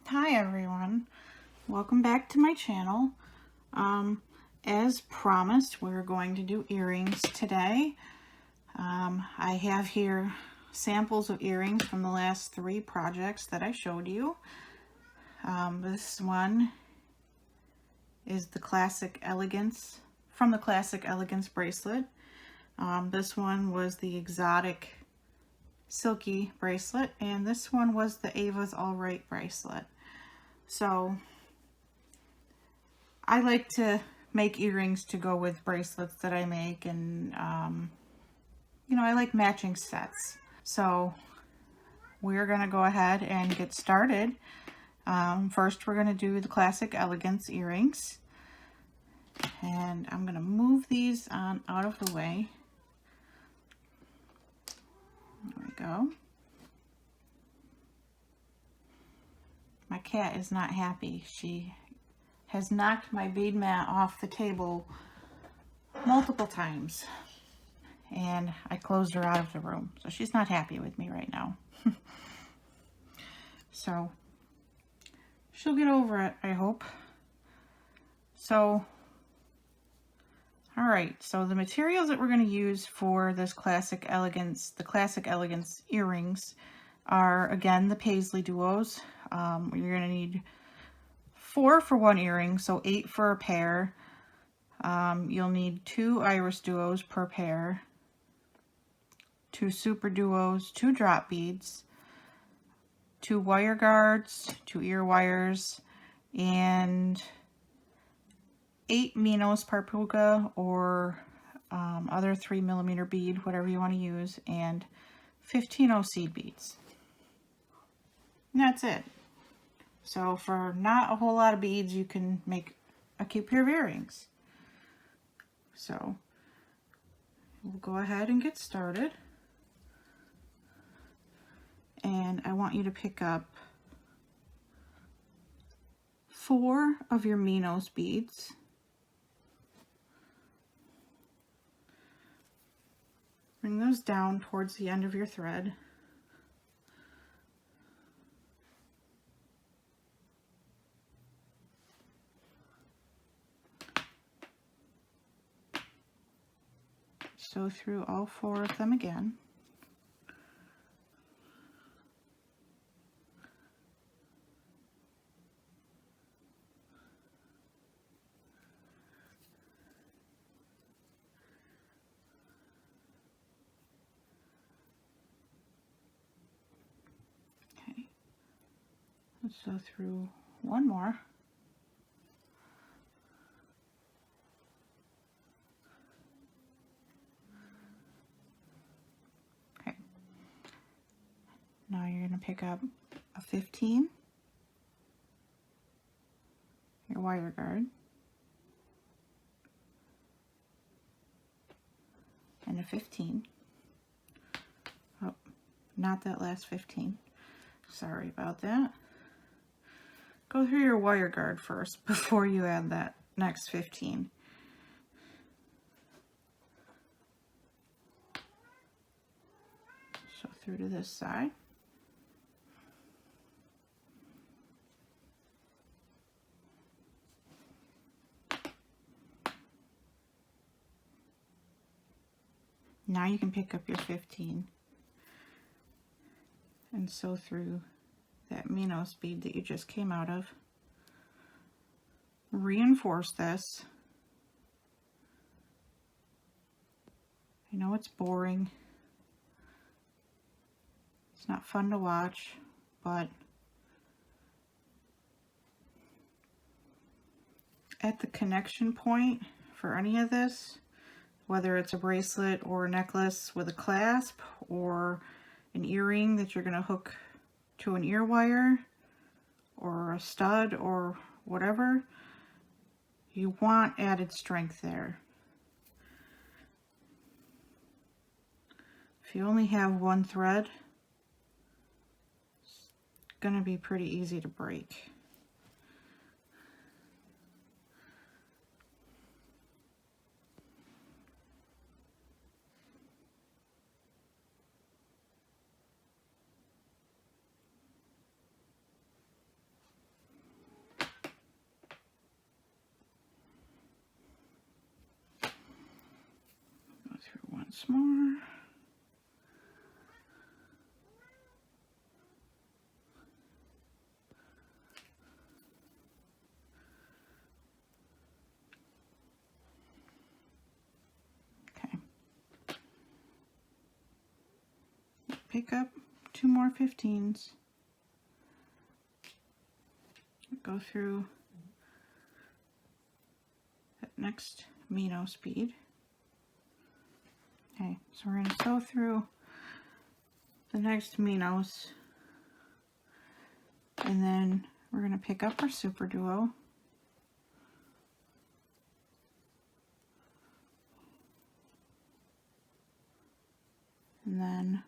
Hi everyone, welcome back to my channel. As promised, we're going to do earrings today. I have here samples of earrings from the last 3 projects that I showed you. This one is the Classic Elegance, from the Classic Elegance bracelet. This one was the exotic Silky bracelet, and this one was the Ava's All Right bracelet. So I like to make earrings to go with bracelets that I make, and you know, I like matching sets. So we're gonna go ahead and get started. First we're gonna do the Classic Elegance earrings, and I'm gonna move these on out of the way. There we go. My cat is not happy. She has knocked my bead mat off the table multiple times, and I closed her out of the room, so she's not happy with me right now. So she'll get over it, I hope. So all right, so the materials that we're going to use for this Classic Elegance, the Classic Elegance earrings, are again the Paisley duos. You're going to need 4 for 1 earring, so 8 for a pair. You'll need 2 iris duos per pair, 2 super duos, 2 drop beads, 2 wire guards, 2 ear wires, and 8 Minos Parpuga or other 3mm bead, whatever you want to use, and 15 seed beads. And that's it. So for not a whole lot of beads, you can make a cute pair of earrings. So we'll go ahead and get started. And I want you to pick up 4 of your Minos beads. Bring those down towards the end of your thread. Sew through all 4 of them again. Okay, let's sew through one more. Now you're going to pick up a 15, your wire guard, and a 15. Oh, not that last 15. Sorry about that. Go through your wire guard first before you add that next 15. So through to this side. Now you can pick up your 15 and sew through that Minos bead that you just came out of. Reinforce this. I know it's boring. It's not fun to watch, but at the connection point for any of this, whether it's a bracelet or a necklace with a clasp or an earring that you're going to hook to an ear wire or a stud or whatever, you want added strength there. If you only have one thread, it's going to be pretty easy to break. once more. Okay. Pick up 2 more 15s. Go through that next minnow bead. Okay, so we're going to sew through the next minnows, and then we're going to pick up our super duo. And then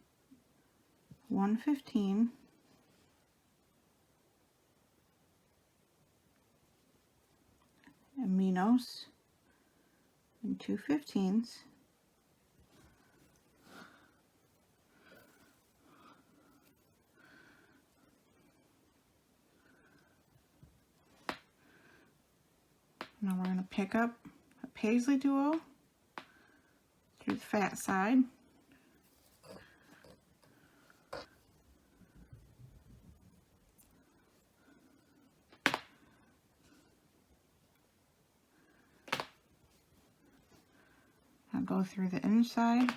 1 15, and minnows, and 2 15s. Now we're going to pick up a paisley duo through the fat side. Now go through the inside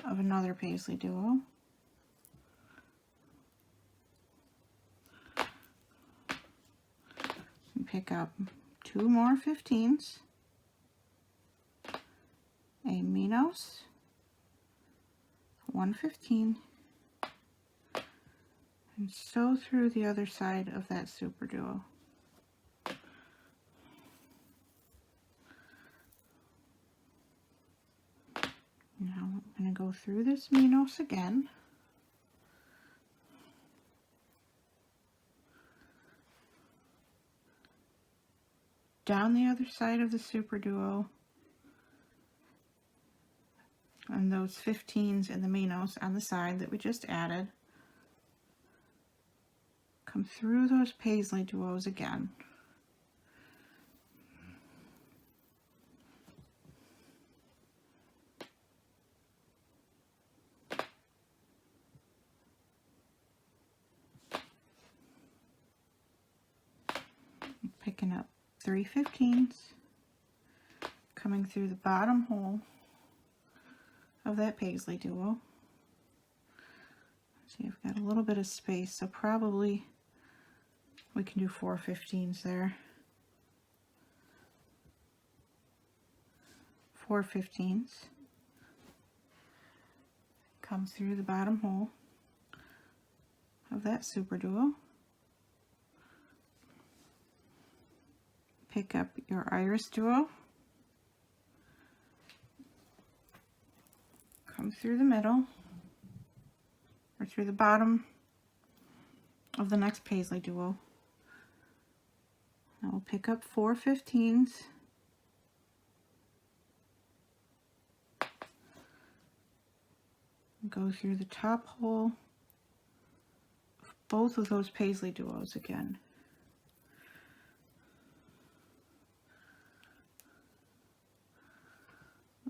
of another paisley duo. And pick up 2 more 15s, a minnows, 1 15, and sew through the other side of that super duo. Now I'm going to go through this minnows again. Down the other side of the super duo, and those 15s and the minnows on the side that we just added. Come through those paisley duos again. Picking up 3 15s, coming through the bottom hole of that paisley duo. See, I've got a little bit of space, so probably we can do 4 15s there. 4 15s. Come through the bottom hole of that super duo. Pick up your iris duo. Come through the middle, or through the bottom of the next paisley duo. Now we'll pick up 4 15s. Go through the top hole of both of those paisley duos again.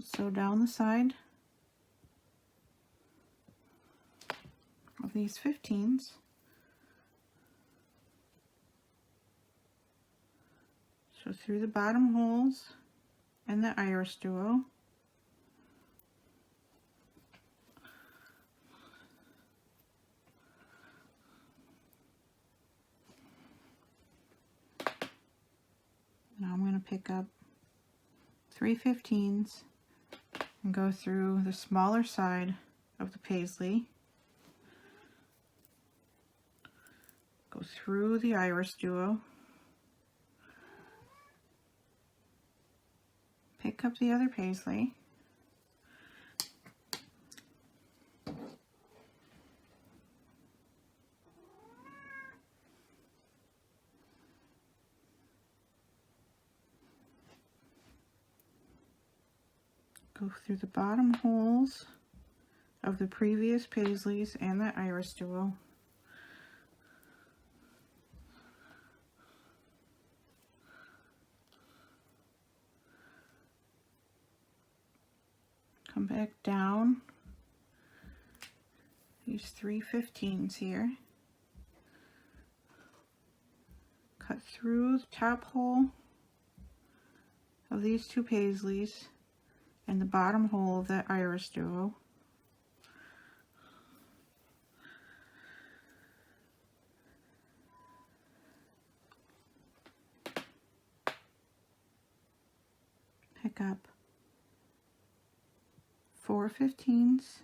Sew down the side of these 15s. So through the bottom holes and the iris duo. Now I'm going to pick up 3 15s and go through the smaller side of the paisley. Go through the iris duo. Pick up the other paisley. Go through the bottom holes of the previous paisleys and the iris duo. come back down these 3/15s here, cut through the top hole of these two paisleys and the bottom hole of that iris duo. Pick up 4/15s,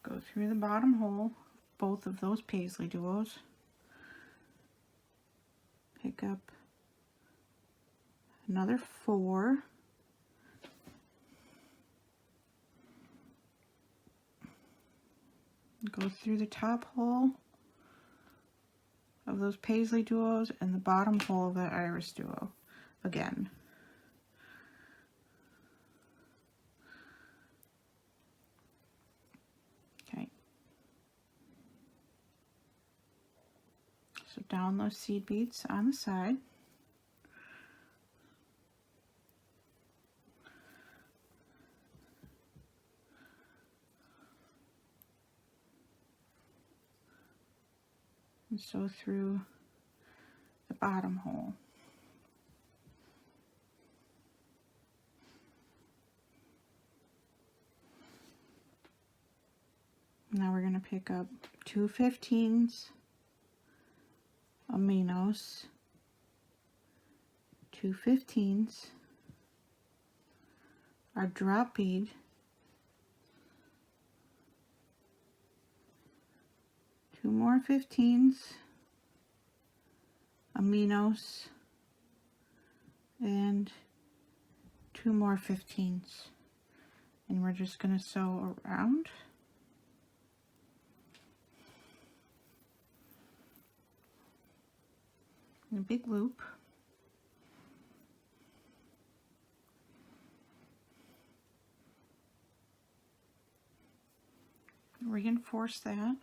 go through the bottom hole, both of those paisley duos, pick up another 4, go through the top hole of those paisley duos and the bottom hole of that iris duo again. Okay. So down those seed beads on the side. And sew through the bottom hole. Now we're going to pick up 2/15s, aminos, 2/15s, our drop bead, 2 more 15s, aminos, and 2 more 15s. And we're just going to sew around. A big loop. Reinforce that.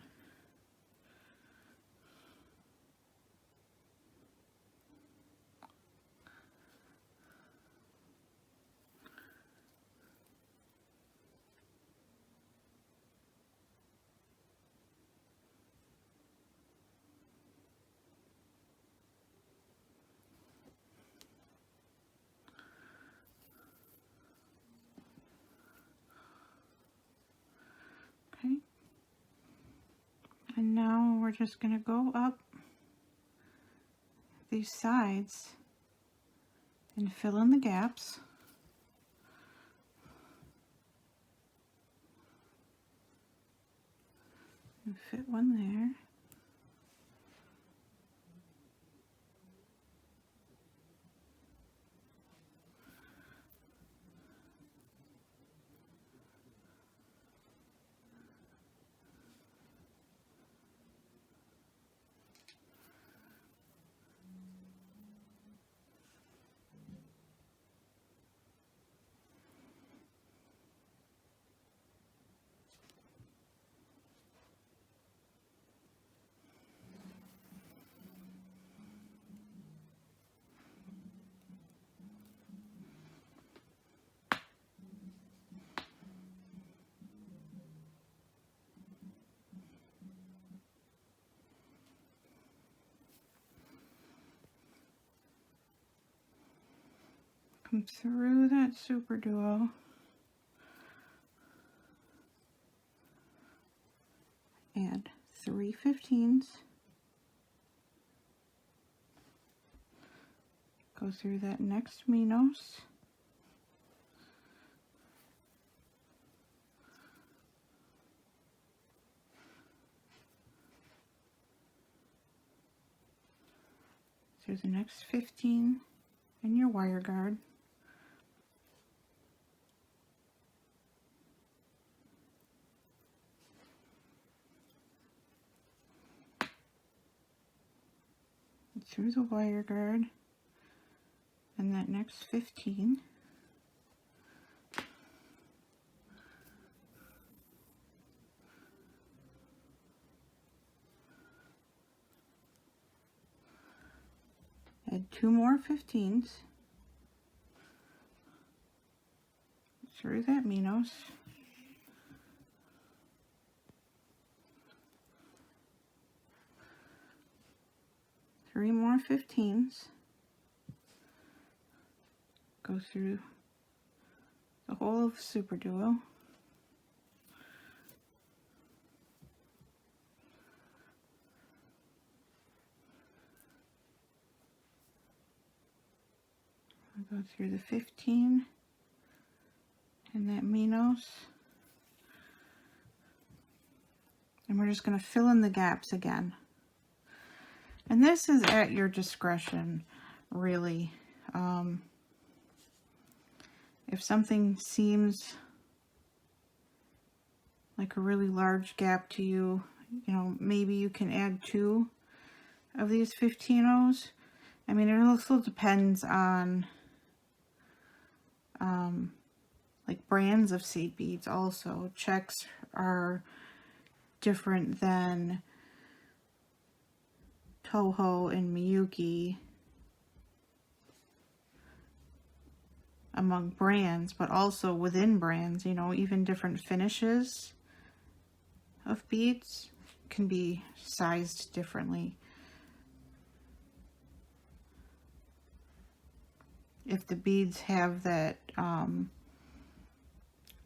Okay. And now we're just going to go up these sides and fill in the gaps. And fit one there. Come through that super duo. Add 3/15s. Go through that next minos. Through the next 15 and your wire guard. Through the wire guard and that next 15. Add need 2 more 15s through that Minos. Three more 15s. Go through the whole of Super Duo. I'll go through the 15 and that Minos. And we're just going to fill in the gaps again. And this is at your discretion, really. If something seems like a really large gap to you, you know, maybe you can add 2 of these 15-ohs. I mean, it also depends on like brands of seed beads also. Checks are different than Toho and Miyuki among brands, but also within brands, you know, even different finishes of beads can be sized differently. If the beads have that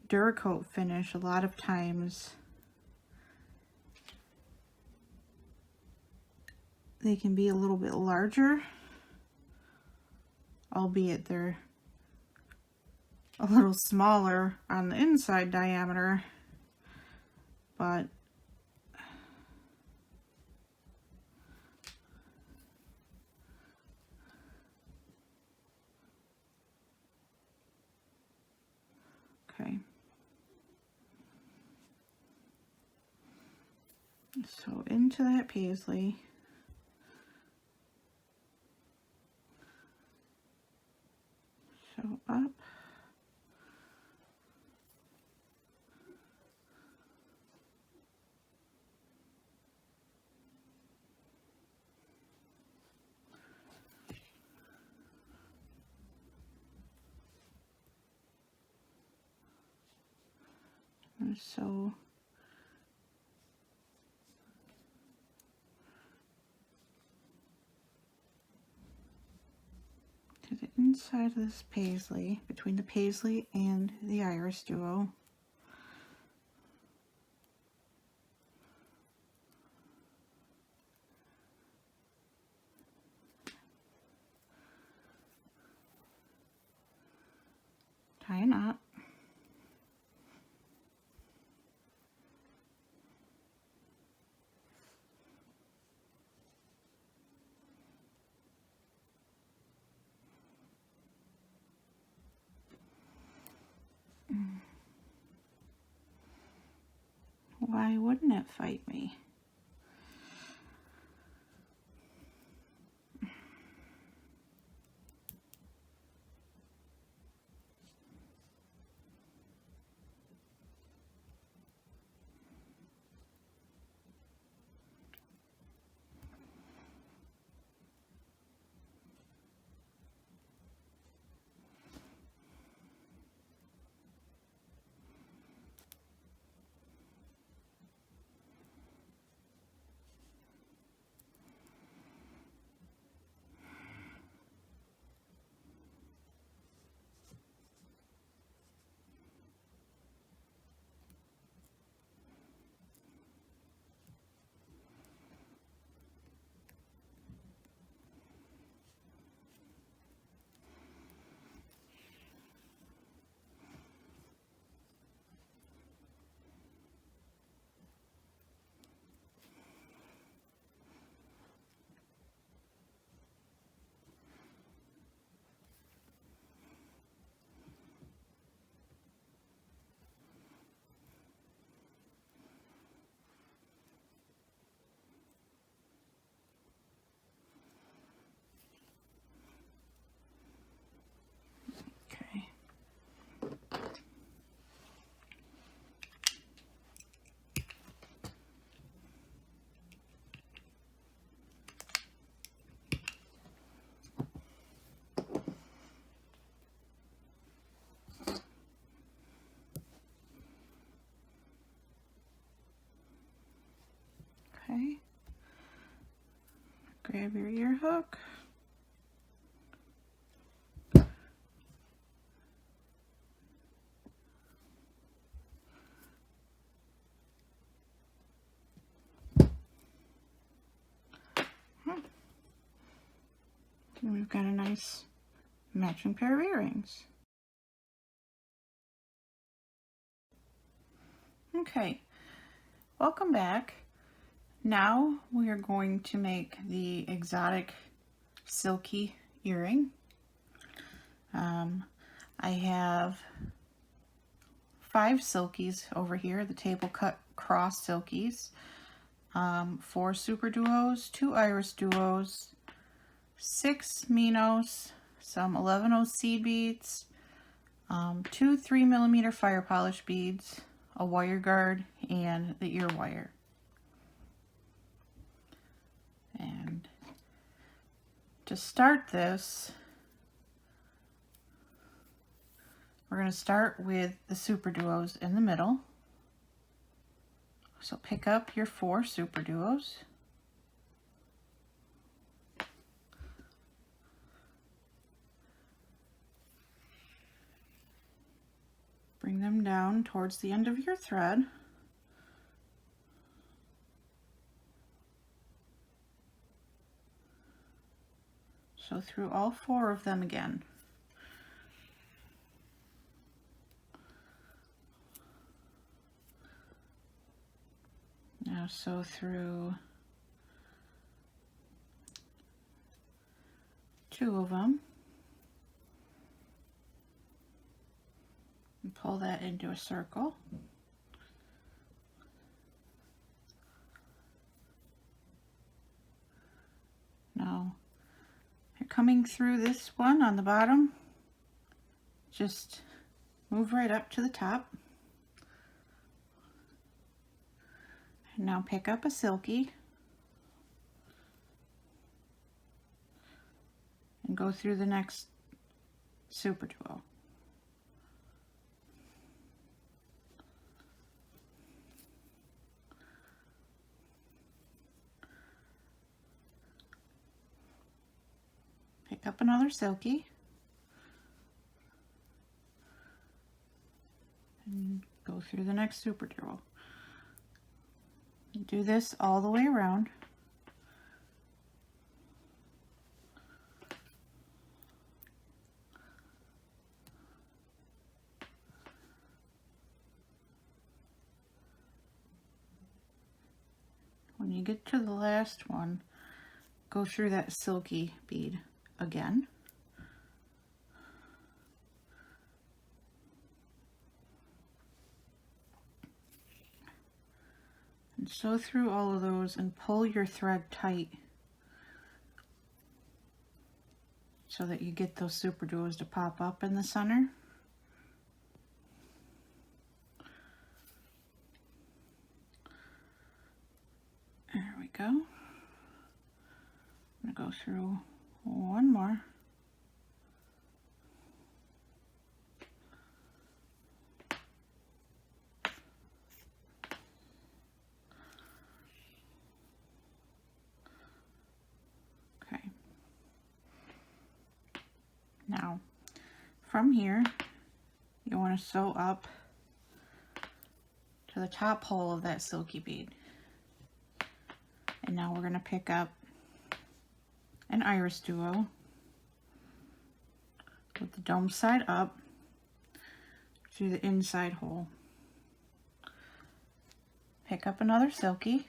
Duracoat finish, a lot of times they can be a little bit larger, albeit they're a little smaller on the inside diameter, but okay. So into that paisley, so up, and so to the inside of this paisley, between the paisley and the iris duo. Tie a knot. Why wouldn't it fight me? grab your ear hook. And we've got a nice matching pair of earrings. Okay, welcome back. Now we are going to make the exotic silky earring. I have 5 silkies over here, the table cut cross silkies, 4 super duos, 2 iris duos, 6 Minos, some 11 seed beads, 2 3mm fire polish beads, a wire guard, and the ear wire. And to start this, we're going to start with the super duos in the middle. So pick up your 4 super duos. Bring them down towards the end of your thread. So through all 4 of them again. Now sew through 2 of them. And pull that into a circle. Now, you're coming through this one on the bottom, just move right up to the top. And now pick up a silky and go through the next super duo. Pick up another silky and go through the next super duo. Do this all the way around. When you get to the last one, go through that silky bead again. And sew through all of those and pull your thread tight so that you get those super duos to pop up in the center. There we go. I'm going to go through one more. Okay. Now, from here, you want to sew up to the top hole of that silky bead. And now we're going to pick up an iris duo with the dome side up through the inside hole. Pick up another silky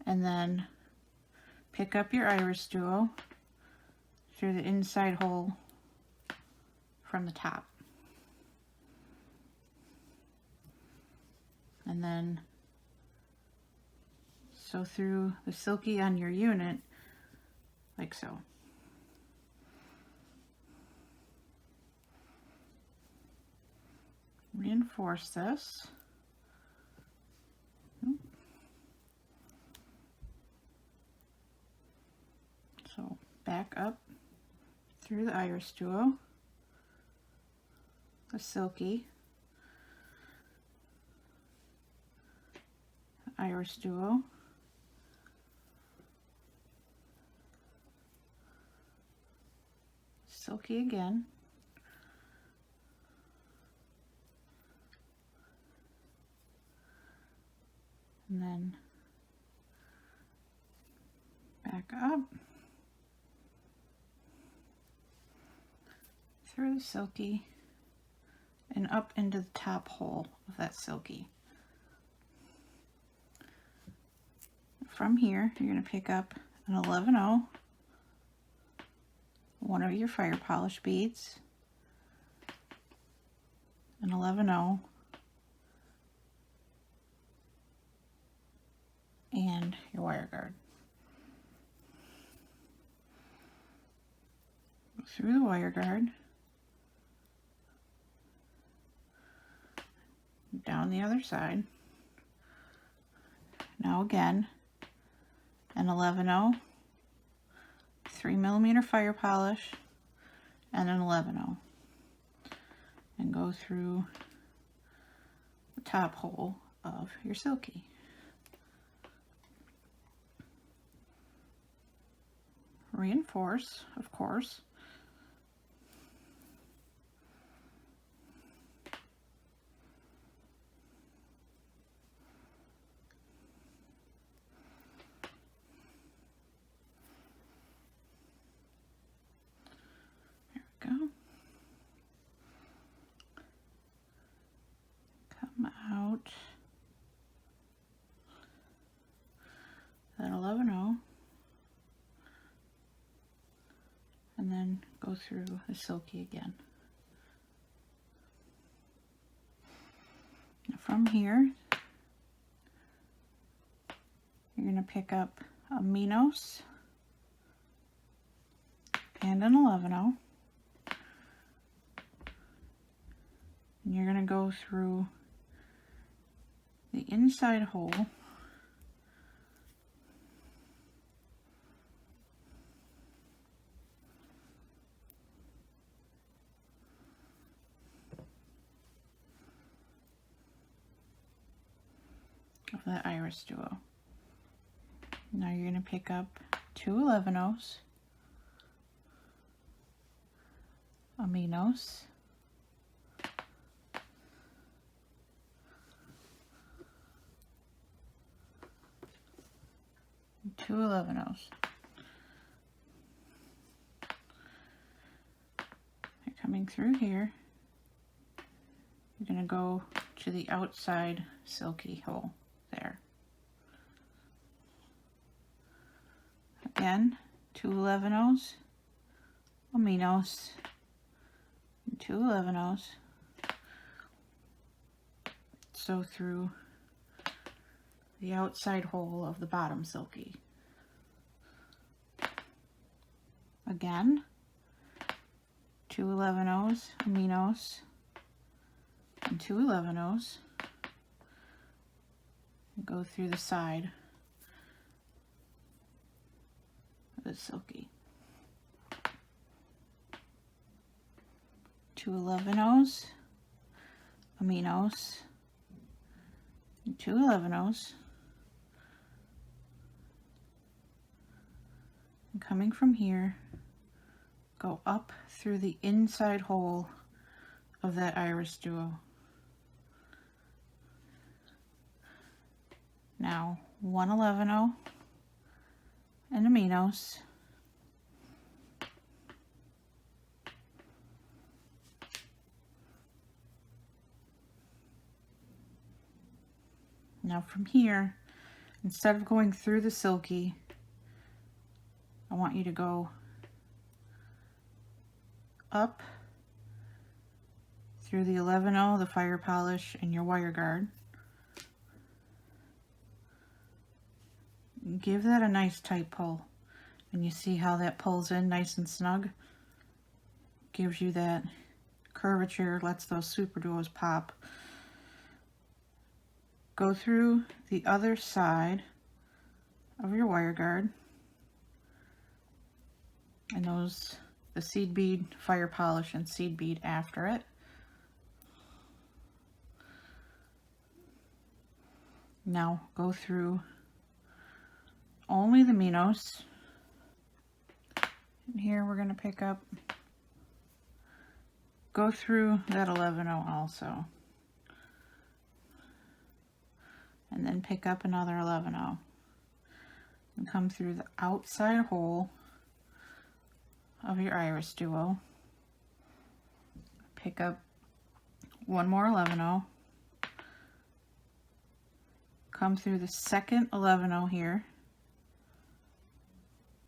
and then pick up your iris duo through the inside hole from the top. And then sew through the silky on your unit like so. Reinforce this. So back up through the iris duo, the silky, Iris Duo. Silky again. And then back up through the Silky and up into the top hole of that Silky. From here, you're going to pick up an 11-0, one of your fire polish beads, an 11-0, and your wire guard. Through the wire guard, down the other side. Now again, an 11-0, 3mm fire polish, and an 11-0, and go through the top hole of your Silky. Reinforce, of course. There we go. Come out that 11-0. And then go through the Silky again. Now from here, you're going to pick up a Minos and an 11-0. And you're going to go through the inside hole of that Iris Duo. Now you're going to pick up two 11-0s, a Minos, and two 11-0s. You're coming through here. You're going to go to the outside Silky hole there. Again, two 11-0s, a Minos, and two 11-0s. So through the outside hole of the bottom Silky. Again, two 11-0s, a Minos, and two 11-0s. Go through the side of the Silky. Two 11-0s, a Minos, and two 11-0s. And coming from here, go up through the inside hole of that Iris Duo. Now, one 11-0 and a Minos. Now from here, instead of going through the Silky, I want you to go up through the 11-0, the fire polish, and your wire guard. Give that a nice tight pull, and you see how that pulls in nice and snug. Gives you that curvature, lets those super duos pop. Go through the other side of your wire guard, and the seed bead, fire polish, and seed bead after it. Now go through only the Minos. And here we're going to pick up, go through that 11-0 also. And then pick up another 11-0. And come through the outside hole of your iris duo. Pick up one more 11-0. Come through the second 11-0 here.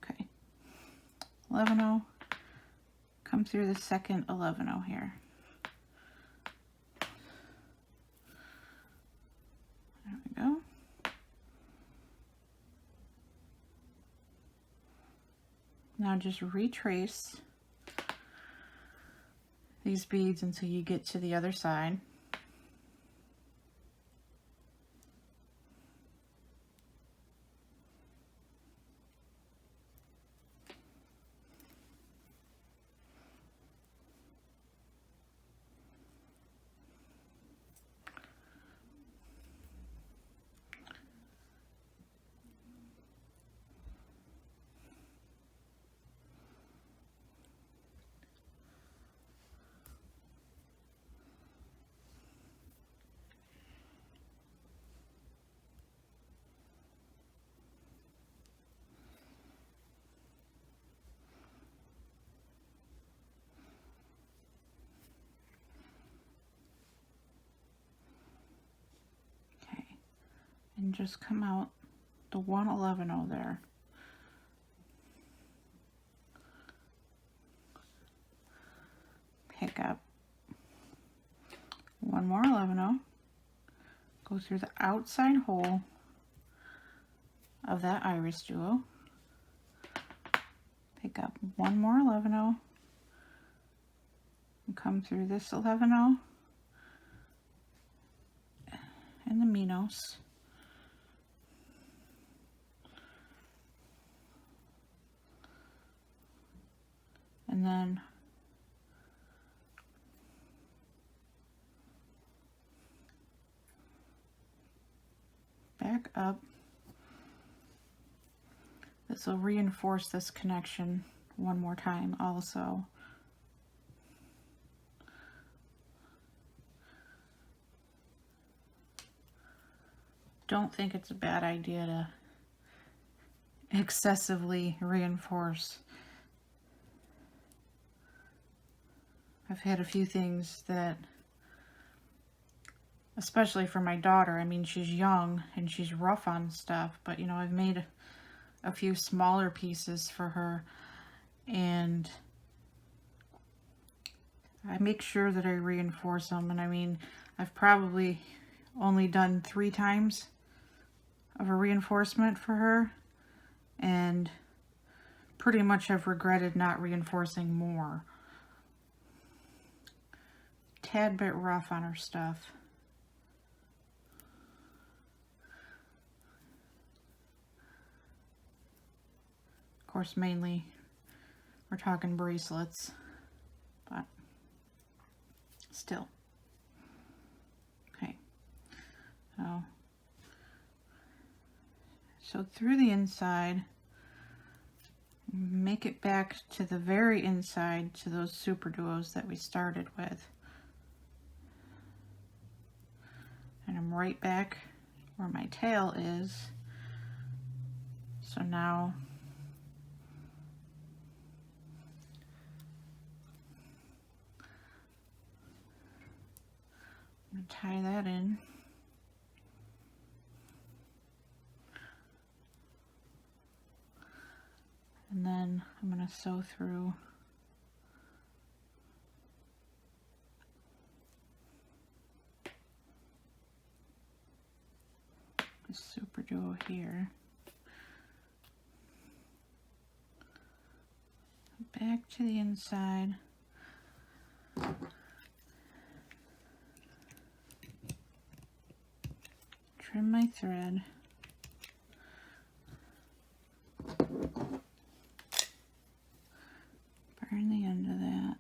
Okay. 11-0. Come through the second 11-0 here. There we go. Now just retrace these beads until you get to the other side. And just come out the 111 there. Pick up one more 11, go through the outside hole of that iris duo, pick up one more 11, and come through this 11 and the Minos. And then back up. This will reinforce this connection one more time also. Don't think it's a bad idea to excessively reinforce. I've had a few things that, especially for my daughter, I mean, she's young and she's rough on stuff, but you know, I've made a few smaller pieces for her, and I make sure that I reinforce them. And I mean, I've probably only done 3 times of a reinforcement for her, and pretty much have regretted not reinforcing more. Tad bit rough on her stuff. Of course, mainly we're talking bracelets, but still. Okay, so through the inside, make it back to the very inside, to those super duos that we started with. And I'm right back where my tail is. So now I'm going to tie that in. And then I'm going to sew through the super duo here. Back to the inside. Trim my thread. Burn the end of that.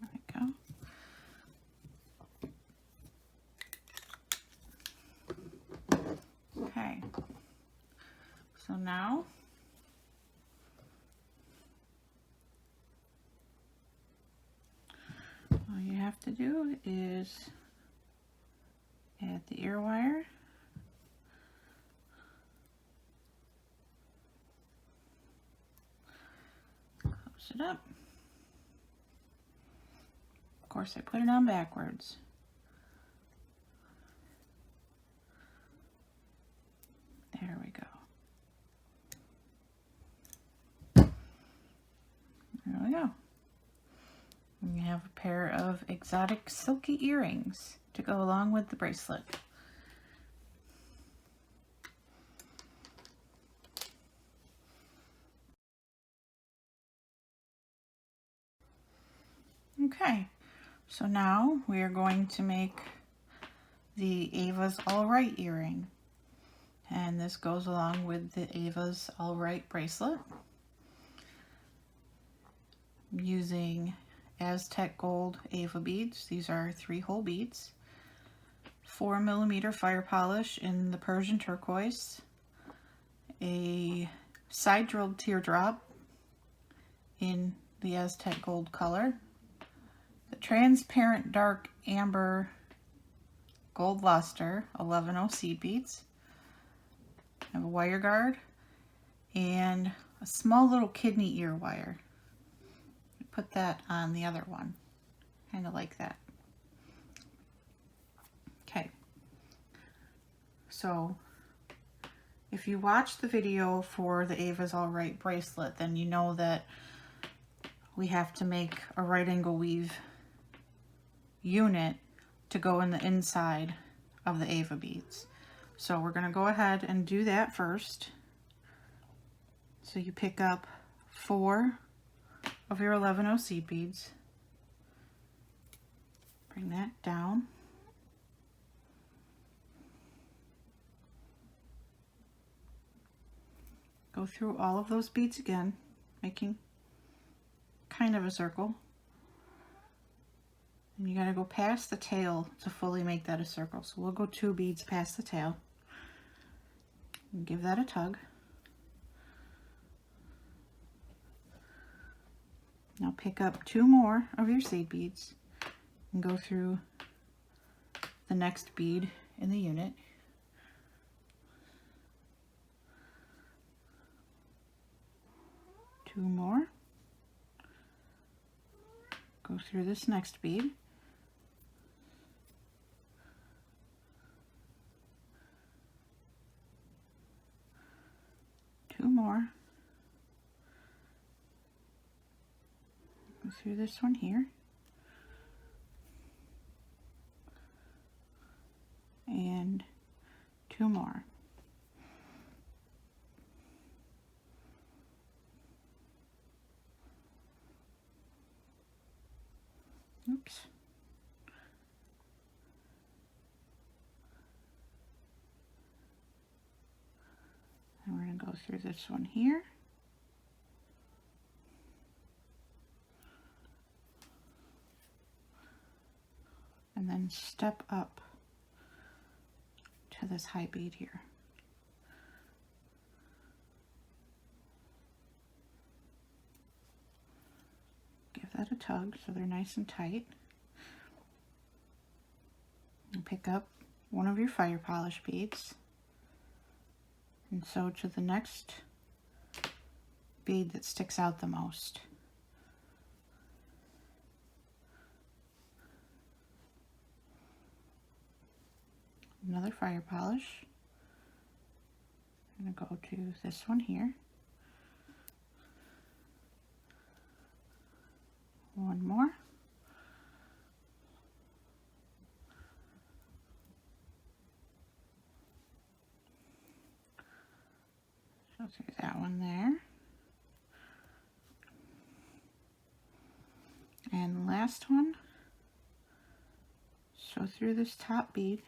There we go. now all you have to do is add the ear wire, close it up. Of course, I put it on backwards. There we go. There we go. And you have a pair of exotic silky earrings to go along with the bracelet. Okay, so now we are going to make the Ava's All Right earring. And this goes along with the Ava's All Right bracelet. I'm using Aztec Gold Ava beads. These are 3-hole beads. 4mm fire polish in the Persian turquoise. A side drilled teardrop in the Aztec Gold color. The transparent dark amber gold luster 11-0 seed beads. I have a wire guard and a small little kidney ear wire. Put that on the other one, kind of like that. Okay, so if you watch the video for the Ava's All Right bracelet, then you know that we have to make a right angle weave unit to go in the inside of the Ava beads. So we're going to go ahead and do that first. So you pick up 4 of your 11-0 seed beads, bring that down, go through all of those beads again, making kind of a circle, and you got to go past the tail to fully make that a circle. So we'll go 2 beads past the tail and give that a tug. Now pick up 2 more of your seed beads and go through the next bead in the unit. Two more. Go through this next bead. Two more. Go through this one here. And 2 more. Oops. And we're going to go through this one here. And then step up to this high bead here. Give that a tug so they're nice and tight. And pick up one of your fire polish beads and sew to the next bead that sticks out the most. Another fire polish. I'm going to go to this one here. One more. Go through that one there. And the last one, sew through this top bead.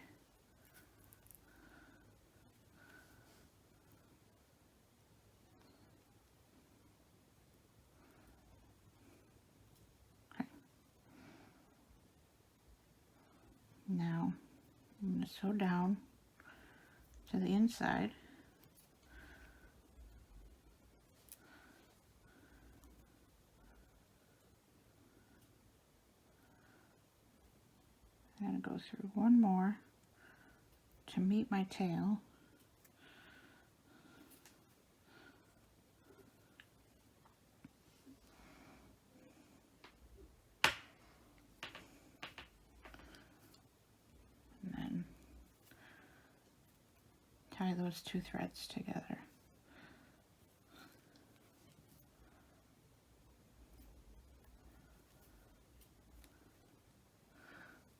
Now I'm going to sew down to the inside. I'm going to go through one more to meet my tail. And then tie those two threads together.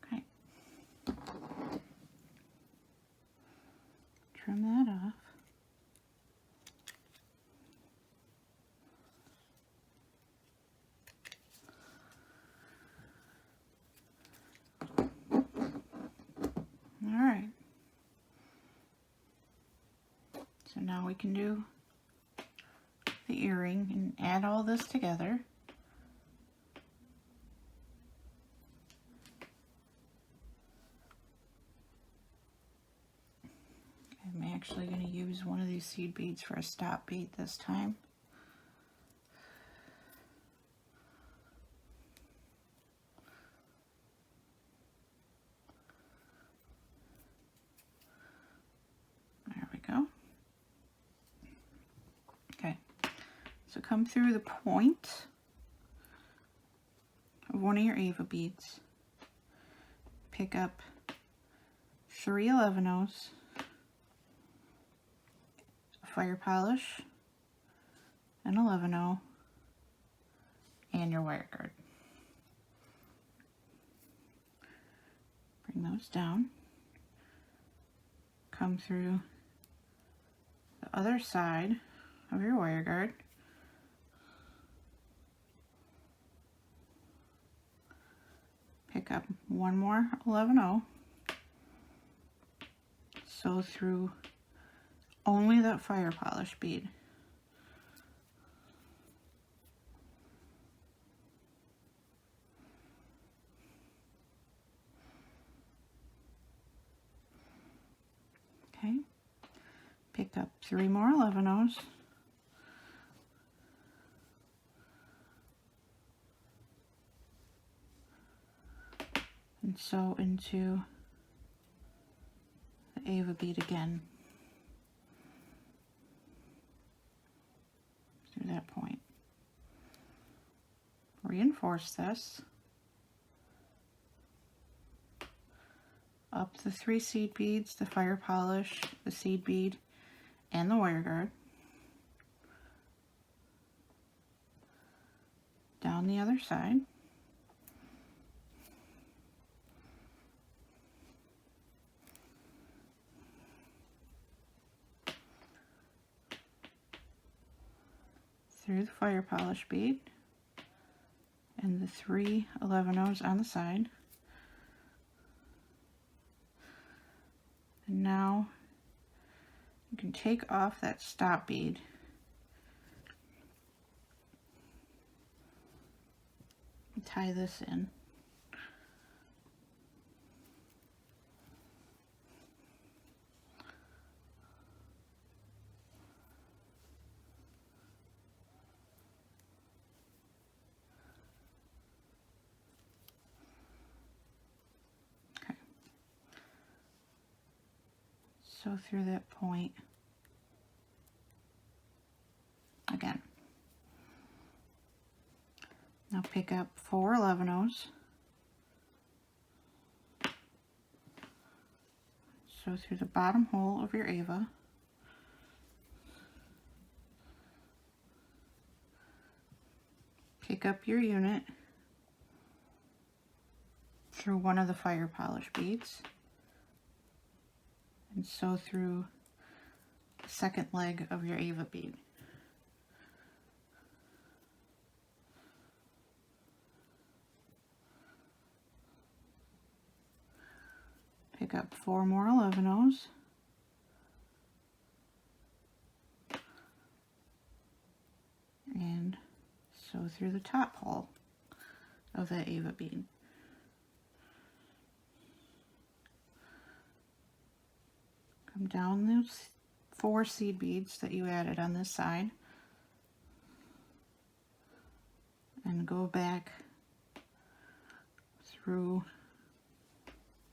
Okay. Trim that off. All right. So now we can do the earring and add all this together. I'm actually going to use one of these seed beads for a stop bead this time. There we go. Okay, so come through the point of one of your Ava beads, pick up 3 11-ohs, fire polish, an 11-oh, and your wire guard. Bring those down. Come through the other side of your wire guard. Pick up one more 11-oh. Sew through only that fire polish bead. Okay, pick up 3 more 11-ohs. And sew into the Ava bead again through that point. Reinforce this up the 3 seed beads, the fire polish, the seed bead, and the wire guard. Down the other side. Through the fire polish bead and the 3 11-ohs on the side. And now you can take off that stop bead and tie this in. Sew through that point again. Now pick up 4 11-ohs. Sew through the bottom hole of your Ava. Pick up your unit through one of the fire polish beads and sew through the second leg of your Ava bead. Pick up 4 more 11-ohs. And sew through the top hole of that Ava bead. Come down those 4 seed beads that you added on this side and go back through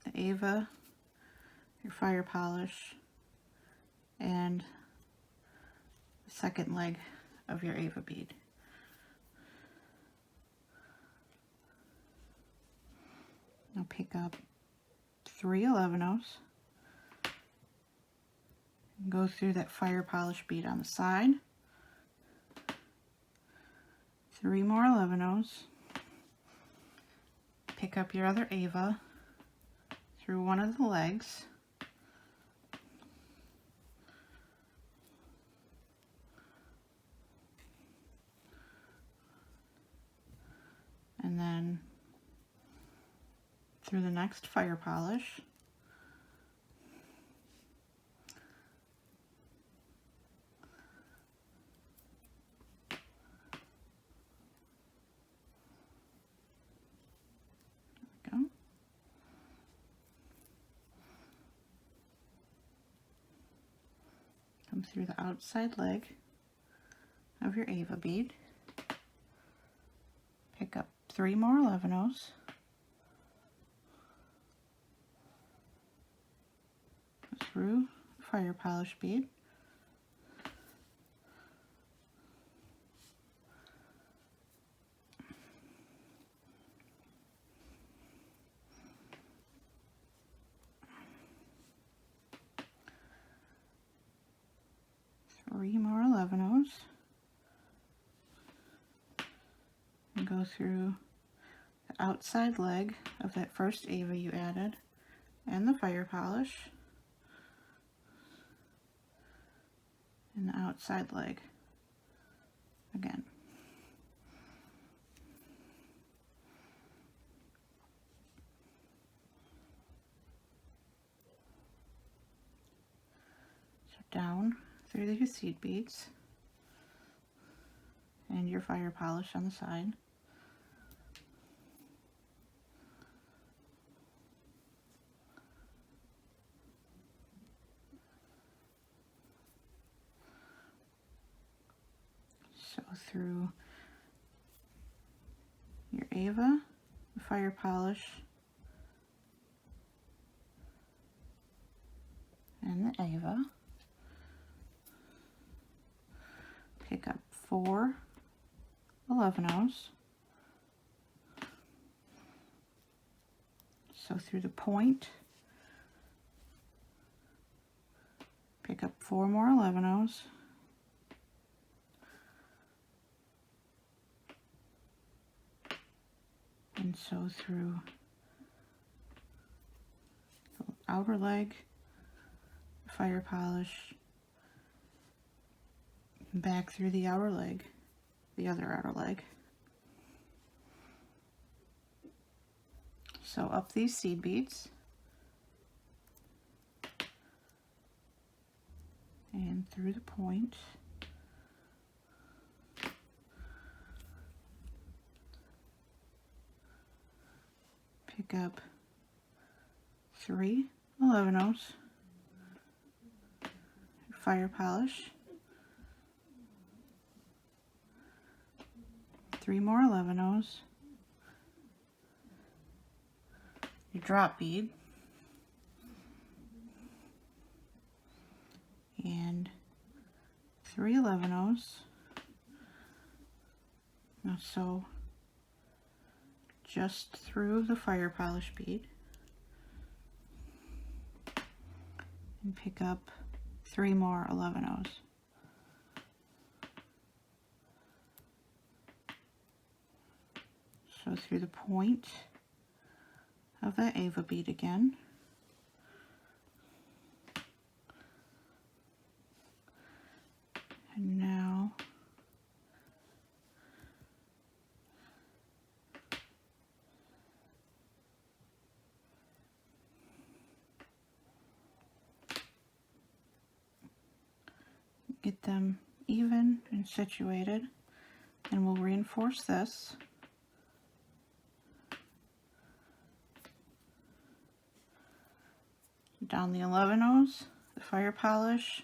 the Ava, your fire polish, and the second leg of your Ava bead. Now pick up 3 11-ohs and go through that fire polish bead on the side. 3 more 11-ohs. Pick up your other Ava through one of the legs. And then through the next fire polish. There we go. Come through the outside leg of your Ava bead. Pick up 3 more 11-ohs. Through fire polish bead. Three more 11-ohs. And go through the outside leg of that first Ava you added and the fire polish. And the outside leg again. So down through the seed beads and your fire polish on the side. So through your Ava, the fire polish, and the Ava, pick up 4 11-ohs. So through the point, pick up 4 more 11-ohs. And so through the outer leg, fire polish, back through the outer leg, the other outer leg. So up these seed beads and through the point. Pick up 3 11-ohs, fire polish, 3 more 11-ohs, your drop bead, and 3 11-ohs. Now sew just through the fire polish bead and pick up 3 more 11-ohs. So through the point of that Ava bead again. And now get them even and situated, and we'll reinforce this. Down the 11-ohs, the fire polish,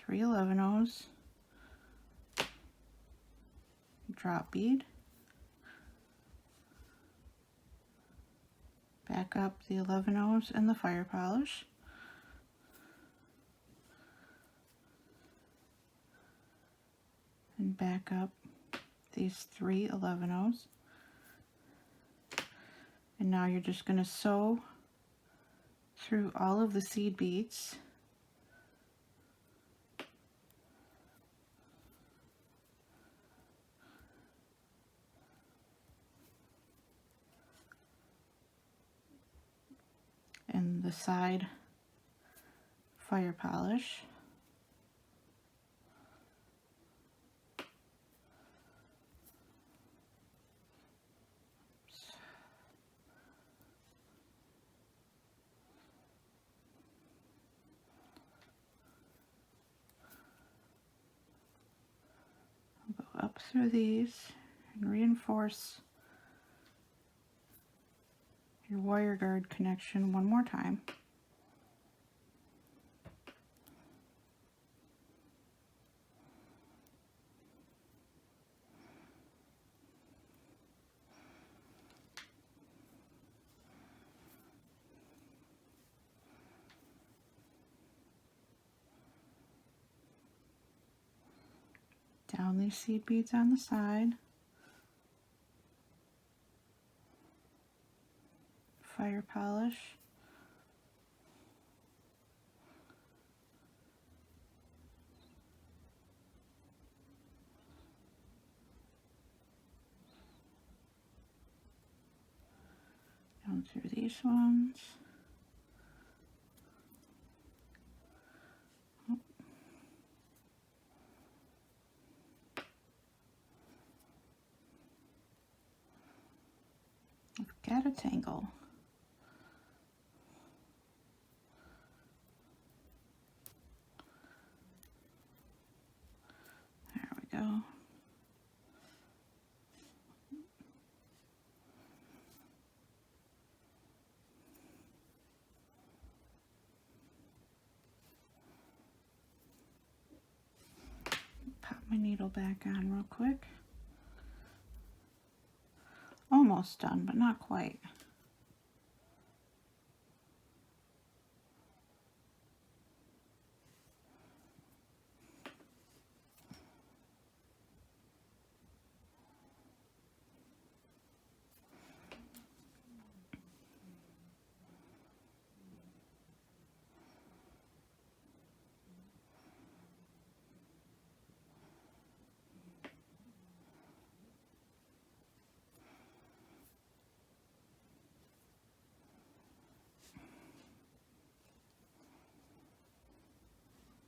3 11-ohs, drop bead, Back up the 11/0 and the fire polish. And back up these 3 11/0. And now you're just going to sew through all of the seed beads. And the side fire polish. Go up through these and reinforce your wire guard connection one more time. Down these seed beads on the side. Fire polish. Down through these ones. I've got a tangle. There we go. Pop my needle back on real quick. Almost done, but not quite.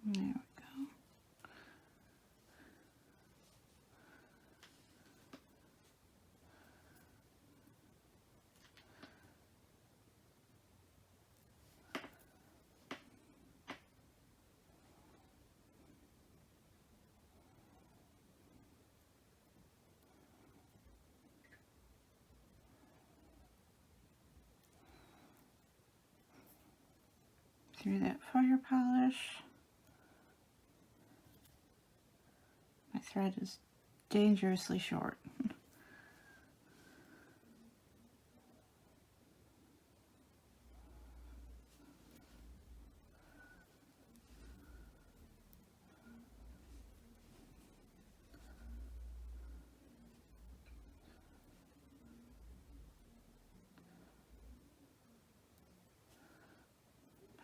There we go. Through that fire polish. My thread is dangerously short.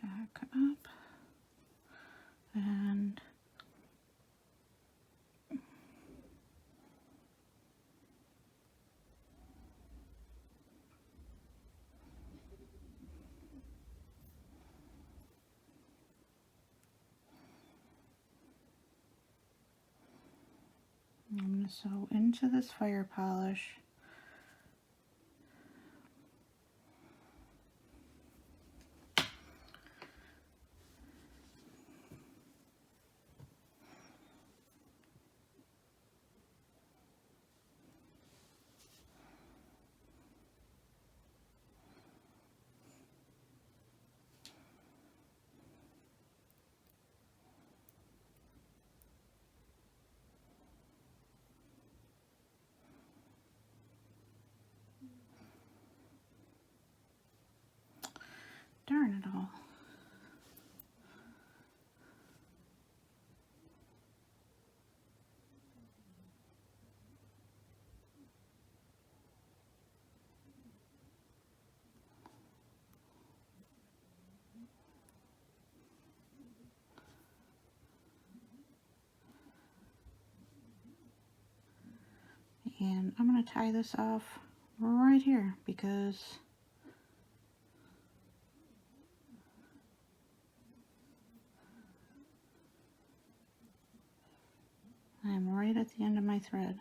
Back up and I'm going to sew into this fire polish. Darn it all. And I'm going to tie this off right here because I'm right at the end of my thread.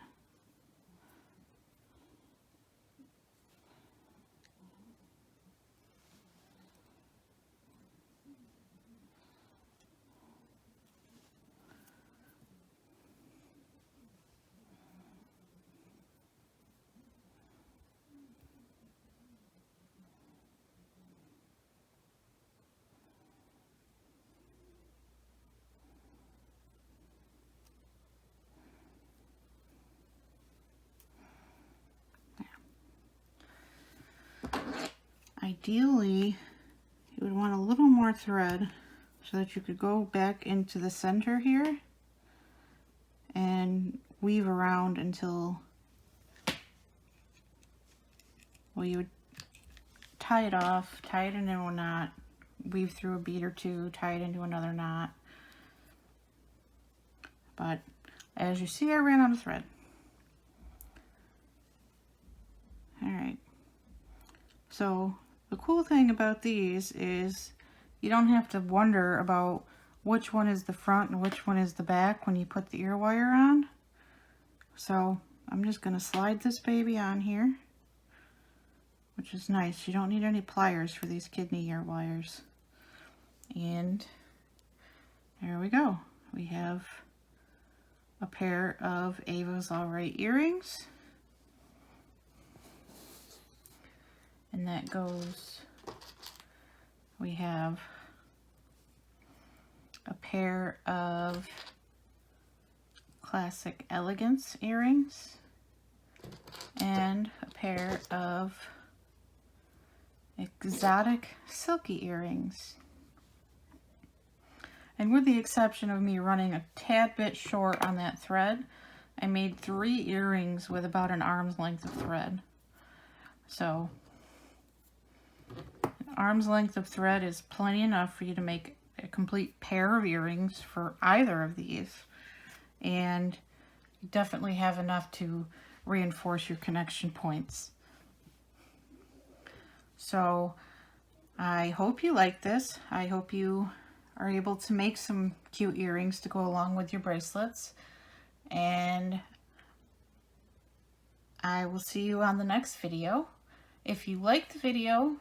Ideally, you would want a little more thread so that you could go back into the center here and weave around until, well, you would tie it off, tie it into a knot, weave through a bead or two, tie it into another knot. But as you see, I ran out of thread. Alright, so the cool thing about these is you don't have to wonder about which one is the front and which one is the back when you put the ear wire on. So I'm just going to slide this baby on here, which is nice. You don't need any pliers for these kidney ear wires. And there we go. We have a pair of Ava's Alright earrings. And that goes, we have a pair of classic Elegance earrings and a pair of exotic Silky earrings. And with the exception of me running a tad bit short on that thread, I made 3 earrings with about an arm's length of thread. So arm's length of thread is plenty enough for you to make a complete pair of earrings for either of these, and you definitely have enough to reinforce your connection points. So I hope you like this. I hope you are able to make some cute earrings to go along with your bracelets, and I will see you on the next video. If you like the video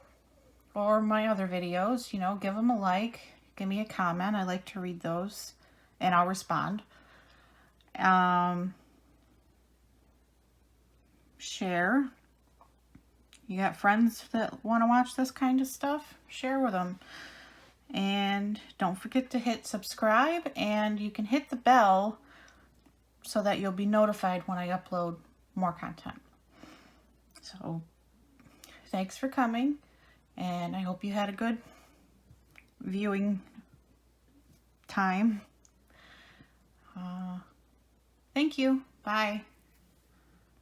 or my other videos, you know, give them a like, give me a comment. I like to read those and I'll respond. Share. You got friends that want to watch this kind of stuff? Share with them. And don't forget to hit subscribe, and you can hit the bell so that you'll be notified when I upload more content. So thanks for coming, and I hope you had a good viewing time. Thank you. Bye.